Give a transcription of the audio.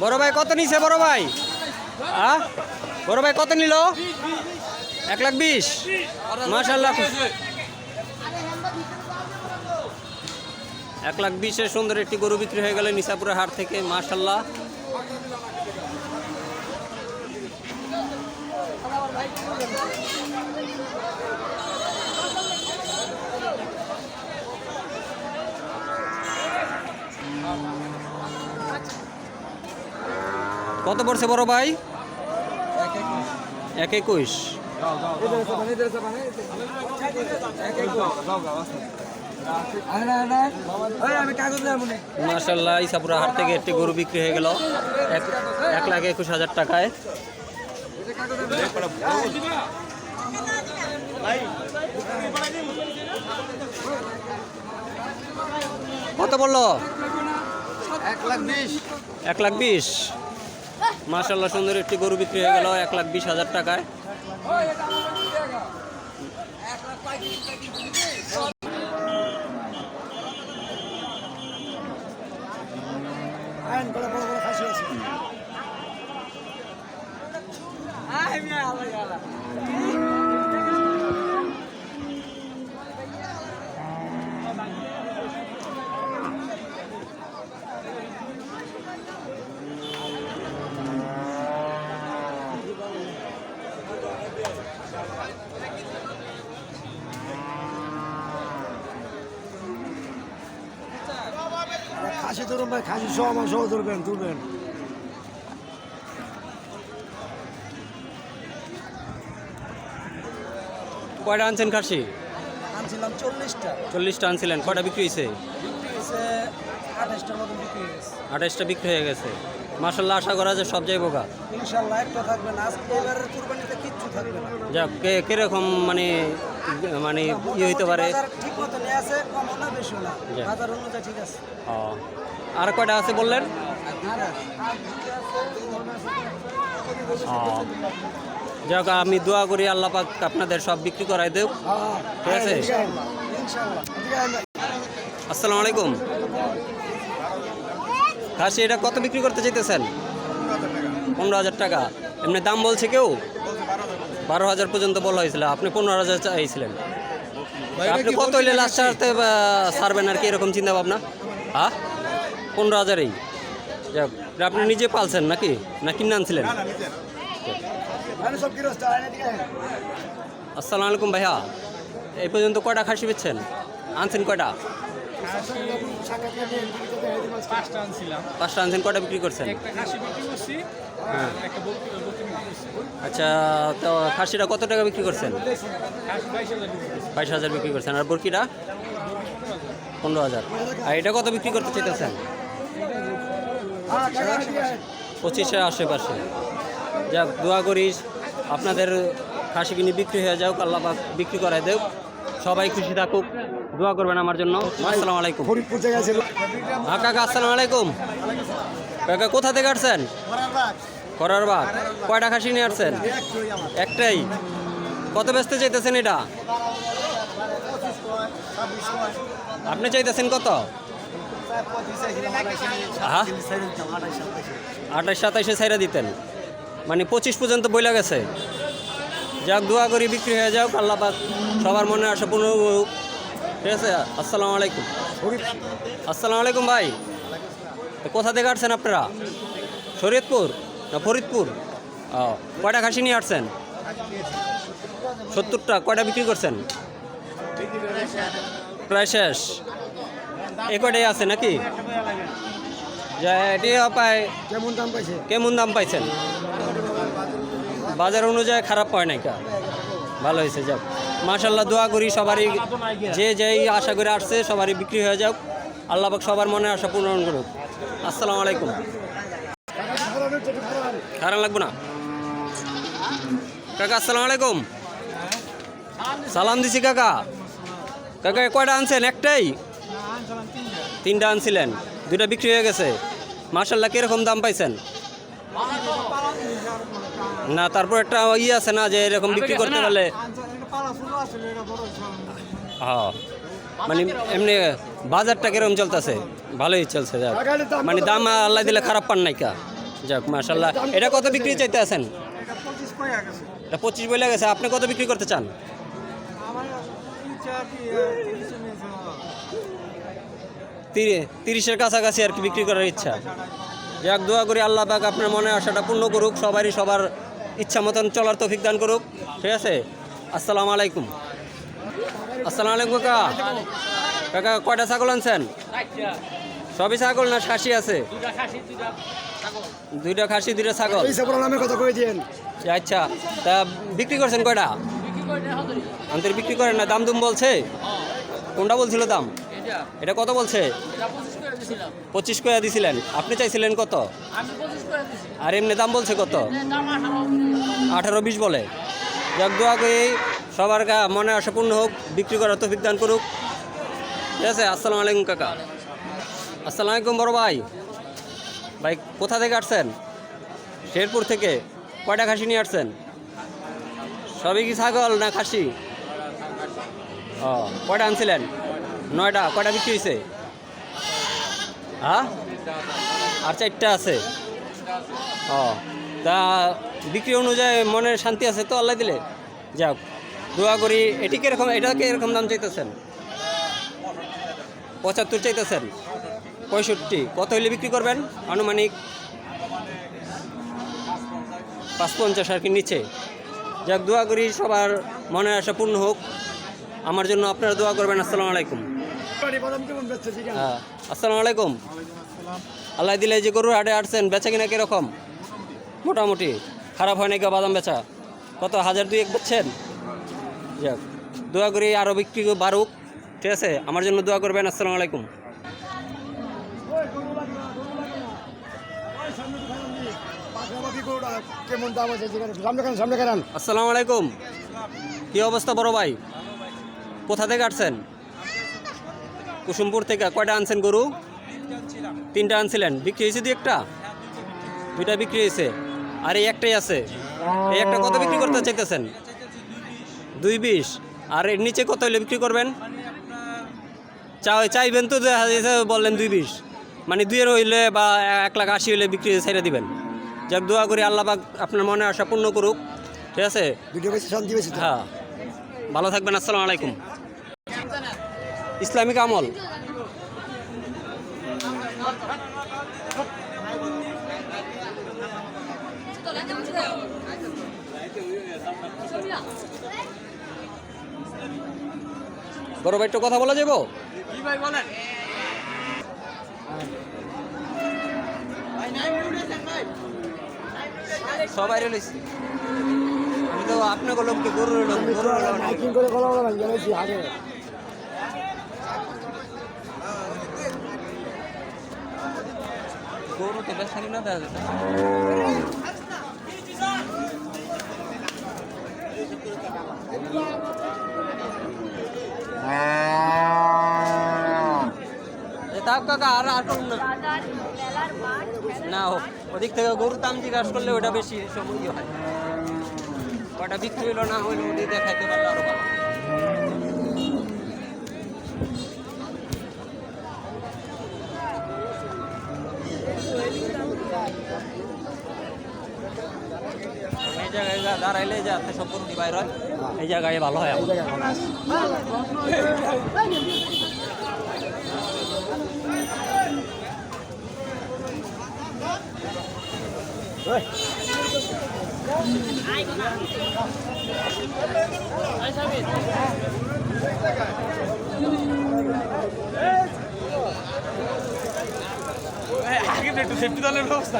বড় ভাই কত নিছে বড় ভাই? বড় ভাই কত নিল? 1,20,000। মাশাআল্লাহ, 1,20,000 সুন্দর একটি গরু বিক্রি হয়ে গেল নিশাপুরের হাট থেকে। মাশাআল্লাহ, কত পড়ছে বড় ভাই? 1,21,000। মাশাআল্লাহ, ইসাপুরা হাট থেকে একটি গরু বিক্রি হয়ে গেল 1,21,000 টাকায়। কত বললো? 1,20,000। মাশাআল্লাহ, সুন্দর একটি গরু বিক্রি হয়ে গেল 1,20,000 টাকায়। খাসি ধরুন ভাই, খাসি সহ আমার সহ ধরবেন, তুলবেন। কয়টা আনছেন খাসি? আনছিলাম 40টা। 40টা আনছিলেন, কয়টা বিক্রি হয়েছে? 28টার মতো বিক্রি হয়েছে। 28টা বিক্রি হয়ে গেছে। মাশাআল্লাহ, আশা করা যায় সব যাইব গা ইনশাআল্লাহ, একটা থাকবে না। আজকে এবারের কুরবানিতে কিচ্ছু থাকবে না। যাক, কিরকম মানে মানে ই হইতে পারে? ঠিক মতো নিয়ে আছে, কম না বেশি না, বাজার অনুযায়ী ঠিক আছে। আর কয়টা আছে বললেন? যাক, আমি দোয়া করি আল্লাহ পাক আপনাদের সব বিক্রি করাই দেব। ঠিক আছে, আসসালামু আলাইকুম। খাসি এটা কত বিক্রি করতে চাইতেছেন? 15,000 টাকা। এমনি দাম বলছে কেউ? 12,000 পর্যন্ত বলা হয়েছিল, আপনি 15,000 চাইছিলেন। আপনি কত হইলে লাস্ট ছাড়বেন আর কি, এরকম চিন্তা ভাবনা? 15,000-এই। যাক, আপনি নিজে পালছেন নাকি, না কিনে আনছিলেন? আসসালামু আলাইকুম ভাইয়া, এই পর্যন্ত কয়টা খাসি বেচছেন? আনছেন কয়টা? 5টা আনছেন। কয়টা বিক্রি করছেন? হ্যাঁ, আচ্ছা, তো খাসিটা কত টাকা বিক্রি করছেন? 22,000 বিক্রি করছেন। আর বরকিটা? 15,000। আর এটা কত বিক্রি করতে চাইতেছেন? 25-এর আশেপাশে। যাক, দোয়া করিস আপনাদের খাসি কিনে বিক্রি হয়ে যাও, আল্লাহ পাক বিক্রি করাই দেব, সবাই খুশি থাকুক, দোয়া করবেন আমার জন্য। আসসালামু আলাইকুম। কাকা আসসালামু আলাইকুম। কাকা কোথা থেকে আসছেন? করারবাগ। কয়টা খাসি নিয়ে আসছেন? একটাই। কত বেচতে চাইতেছেন এটা? আপনি চাইতেছেন কত? 28-27-এ ছাইরা দিতেন, মানে 25 পর্যন্ত বইলা গেছে। যাক, দোয়া করি বিক্রি হয়ে যাও, আল্লাহ পাক সবার মনে আসা পূর্ণ হোক। ঠিক আছে, আসসালামু আলাইকুম। আসসালামু আলাইকুম ভাই, কোথা থেকে আসছেন আপনারা? শরীয়তপুর না ফরিদপুর? কয়টা খাসি নিয়ে আসছেন? 70টা। কয়টা বিক্রি করছেন? প্রায় শেষ। এই কয়টাই আছে নাকি? এটি পায় কেমন দাম পাইছেন? বাজার অনুযায়ী খারাপ পায় নাই কা, ভালো হয়েছে। যাক, মাশাআল্লাহ, দোয়া করি সবারই যে যেই আশা করে আসছে সবারই বিক্রি হয়ে যাক, আল্লাহ পাক সবার মনে আশা পূরণ করুক। আসসালামু আলাইকুম। খারাপ লাগবে না কাকা? আসসালামু আলাইকুম। সালাম দিছি কাকা। কাকা কয়টা আনছেন? একটাই? 3টা আনছিলেন, 2টা বিক্রি হয়ে গেছে। মাশাআল্লাহ, কিরকম দাম পাইছেন? না, তারপর একটা আছে না যে এরকম বিক্রি করতে পারলে, হ্যাঁ, মানে এমনি বাজারটা কিরকম চলতেছে? ভালোই চলছে। যাক, মানে দাম আল্লাহ দিলে খারাপ পান নাই কা? যাক মাশাল্লাহ। এটা কত বিক্রি চাইতে আছেন? এটা 25 কয়া গেছে। এটা 25 বলে গেছে, আপনি কত বিক্রি করতে চান? আমার ইচ্ছা কি 30-এর কাছাকাছি আর কি বিক্রি করার ইচ্ছা। যাক, দোয়া করি আল্লাহ পাক আপনার মনে আশাটা পূর্ণ করুক, সবারই সবার ইচ্ছা মতন চলার তৌফিক দান করুক। ঠিক আছে, আসসালামু আলাইকুম। আসসালামু আলাইকুম কাকা। কাকা কয়টা ছাগল আনছেন? সবই ছাগল না খাসি আছে? দুইটা খাসি, দুইটা ছাগল। নামে কথা কই দিয়েন। আচ্ছা, তা বিক্রি করছেন কয়টা? আমাদের বিক্রি করেন না, দাম দুম বলছে? কোনটা বলছিল দাম? এটা কত বলছে? 25 কয়া দিছিলেন, আপনি চাইছিলেন কত? আর এমনি দাম বলছে কত? 18-20 বলে। যাক, দোয়া করি সবার মনে আশা পূর্ণ হোক, বিক্রি করার তৌফিক দান করুক। ঠিক আছে, আসসালামু আলাইকুম কাকা। আসসালামু আলাইকুম বড় ভাই। ভাই কোথা থেকে আসছেন? শেরপুর থেকে। কয়টা খাসি নিয়ে আসছেন? সবই কি ছাগল না খাসি? ও, কয়টা আনছিলেন? 9টা। কয়টা বিক্রি হয়েছে? হ্যাঁ, আর 4টা আছে। ও, তা বিক্রি অনুযায়ী মনের শান্তি আছে তো আল্লাহ দিলে? যাক, দোয়া করি। এটি কিরকম, এটাকে এরকম দাম চাইতেছেন? 75 চাইতেছেন? 65। কত হইলে বিক্রি করবেন আনুমানিক? 550 আর কি নিচে। যাক, দোয়া করি সবার মনের আশা পূর্ণ হোক। আমার জন্য আপনারা দোয়া করবেন। আসসালামু আলাইকুম। হ্যাঁ, আসসালামু আলাইকুম। আল্লাহ দিলে যে গরুর হাটে আসছেন, বেচা কিনা কীরকম? মোটামুটি খারাপ হয় নাকি বাদাম বেচা? কত 1000-2 বেচছেন? যাক, দোয়া করি আরও বিক্রি বাড়ুক। ঠিক আছে, আমার জন্য দোয়া করবেন। আসসালামু আলাইকুম। আসসালামু আলাইকুম। কী অবস্থা বড় ভাই? কোথা থেকে আসছেন? কুসুমপুর থেকে। কয়টা আনছেন গরু? 3টা আনছিলেন, বিক্রি হয়েছে? 2-1টা? 2টা বিক্রি হয়েছে, আর এই একটাই আছে। এই একটা কত বিক্রি করতে চাইতেছেন? 220। আর এর নিচে কত হলে বিক্রি করবেন? চাইবেন তো, বললেন 220, মানে 2-এর হইলে বা 1,80,000 হইলে বিক্রি ছেড়ে দিবেন। যাক, দোয়া করি আল্লাহ পাক আপনার মনে আশা পূর্ণ করুক। ঠিক আছে, হ্যাঁ, ভালো থাকবেন। আসসালামু আলাইকুম। ইসলামিক আমল। বড় ভাই একটু কথা বলা যাবো? কি ভাই বলেন? সবাই রয়েছে, আমি তো আপনাকে লোককে গরু গরু তো বেশি না দেওয়া যেত। কাকা আর না হোক, ওদিক থেকে গরুর দাম জিজ্ঞাসা করলে ওটা বেশি সময় হয়। কটা বিক্রি হইলো না হইলো ওটি দেখাইতে পারলে আরো ভালো। এই জায়গায় দাঁড়াইলে যে আপনি সব গরু বাইর হয়, এই জায়গায় ভালো হয়। আগে একটু সেফটি দলের ব্যবস্থা